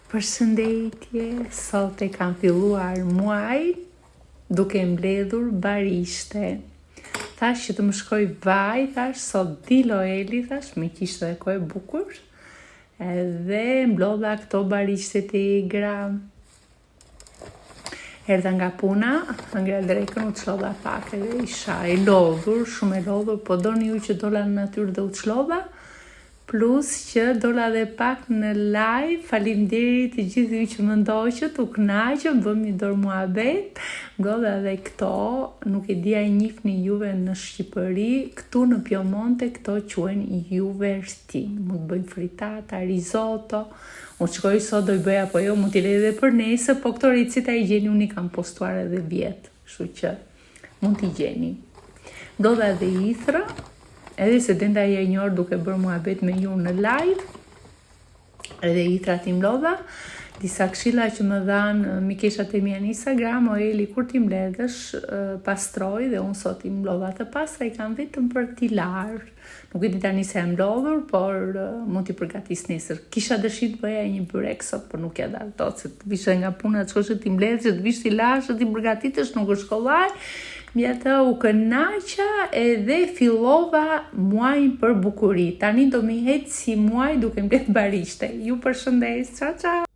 Përshëndetje, sot e kam filluar muaj duke mbledhur barishte. Thash që të më shkoj vaj, thash sot dilo Eli, thash me kishte dhe kohë bukur. Edhe mblodha këto barishte të igra. Erdha nga puna, ngra drekën, u çlodha pak edhe isha e lodhur, shumë e lodhur, po doni ju që dola në natyrë dhe u çlodha. Plus që dola dhe pak në live, faleminderit të gjithë ju që më ndoqët, u kënaqëm, bëm një dorë muhabet, godha dhe këto, nuk e dia njihni juve në Shqipëri, këtu në Piemonte këto quhen juvertin, mund të bëjnë fritata, risotto, unë shkoj sot do i bëj apo jo, mund t'i lej edhe për nesër, po këto receta i gjeni, unë i kam postuar edhe vjet, kështu që mund t'i gjeni. Godha dhe ithra, edhe se denda e një orë duke bërë muhabet me ju në live, edhe ithra ti mlodha, disa këshilla që më dhanë mikeshat e mia në Instagram, o Eli kur ti mbledhesh, pastroj dhe unë sot i mlodha të pastra, i kam vetëm për t'i larë. Nuk e di tani se e mlodhur, por mund t'i përgatis nesër. Kisha dëshirë të bëja një byrek sot, por nuk ja dal tot, se të vishe nga puna, të shkoshe ti mbledhesh, të vish t'i lash, t'i përgatitesh, nuk është kollaj. Mja të u kënaqa edhe fillova muajin për bukuri. Tani do mi hecë si muaj duke mbledh barishte. Ju përshëndes, ciao ciao!